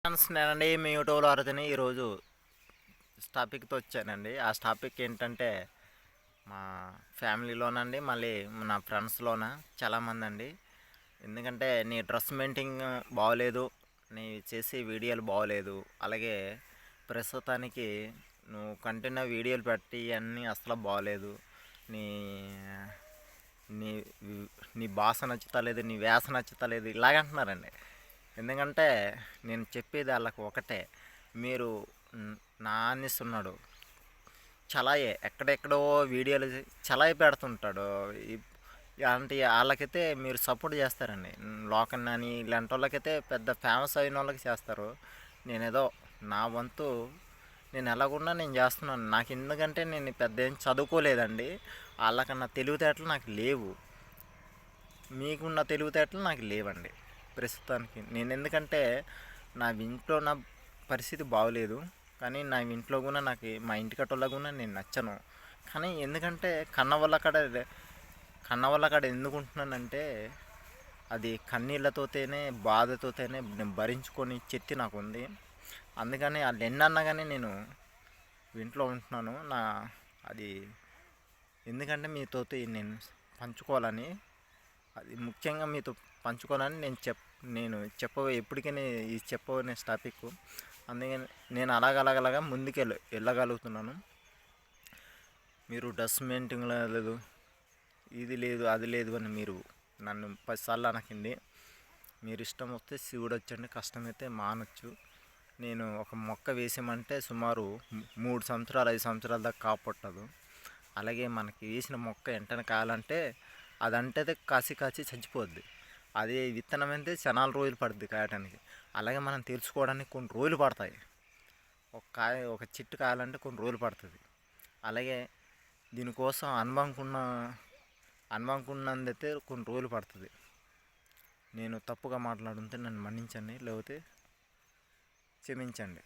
Friends నేనండి మీ యూట్యూబ్లో అరచని ఈరోజు టాపిక్తో వచ్చానండి. ఆ టాపిక్ ఏంటంటే మా ఫ్యామిలీలోనండి, మళ్ళీ నా ఫ్రెండ్స్లోన చాలామంది అండి. ఎందుకంటే నీ డ్రెస్ మెయింటింగ్ బాగోలేదు, నీ చేసే వీడియోలు బాగోలేదు, అలాగే ప్రస్తుతానికి నువ్వు కంటిన్యూ వీడియోలు పెట్టి అన్నీ అసలు బాగోలేదు, నీ నీ నీ భాష నచ్చుతలేదు, నీ వేస నచ్చుతలేదు ఇలాగంటున్నారండి. ఎందుకంటే నేను చెప్పేది వాళ్ళకు ఒకటే, మీరు నానిస్తున్నాడు చలాయే ఎక్కడెక్కడో వీడియోలు చలాయి పెడుతుంటాడు. అలాంటి వాళ్ళకైతే మీరు సపోర్ట్ చేస్తారండి. లోకల్ అని ఇలాంటి వాళ్ళకైతే పెద్ద ఫేమస్ అయిన వాళ్ళకి చేస్తారు. నేనేదో నా వంతు నేను ఎలాగున్నా నేను చేస్తున్నాను. నాకు ఎందుకంటే నేను పెద్ద ఏం చదువుకోలేదండి. వాళ్ళకన్నా తెలివితేటలు నాకు లేవు, మీకున్న తెలివితేటలు నాకు లేవండి ప్రస్తుతానికి. నేను ఎందుకంటే నా ఇంట్లో నా పరిస్థితి బాగోలేదు, కానీ నా ఇంట్లో కూడా నాకు మా ఇంటికట్టోళ్ళ కూడా నేను నచ్చను. కానీ ఎందుకంటే కన్న వాళ్ళ కాడ ఎందుకు ఉంటున్నానంటే అది కన్నీళ్ళతోనే బాధతోనే నేను భరించుకొని చెత్తి నాకు ఉంది. అందుకని వాళ్ళు ఎన్నన్నా కానీ నేను ఇంట్లో ఉంటున్నాను. అది ఎందుకంటే మీతో నేను పంచుకోవాలని, అది ముఖ్యంగా మీతో పంచుకోవాలని నేను ఎప్పటికీ ఇది చెప్పనే టాపిక్. అందుకని నేను అలాగలాగలాగా ముందుకు వెళ్ళగలుగుతున్నాను. మీరు డ్రెస్ మెయింటింగ్ లేదు, ఇది లేదు, అది లేదు అని మీరు నన్ను 10 సార్లు అనకండి. మీరు ఇష్టం వస్తే శివుడు వచ్చండి, కష్టమైతే మానొచ్చు. నేను ఒక మొక్క వేసామంటే సుమారు 3 సంవత్సరాలు 5 సంవత్సరాల దాకా కాపట్టదు. అలాగే మనకి వేసిన మొక్క వెంటనే కాయాలంటే అదంటే కాసి కాచి చచ్చిపోద్ది. అదే విత్తనం అయితే చాలా రోజులు పడుద్ది కాయటానికి. అలాగే మనం తెలుసుకోవడానికి కొన్ని రోజులు పడతాయి. ఒక చెట్టు కాయాలంటే కొన్ని రోజులు పడుతుంది. అలాగే దీనికోసం అనుభవంకున్నందైతే కొన్ని రోజులు పడుతుంది. నేను తప్పుగా మాట్లాడుతుంటే నన్ను మన్నించండి, లేకపోతే క్షమించండి.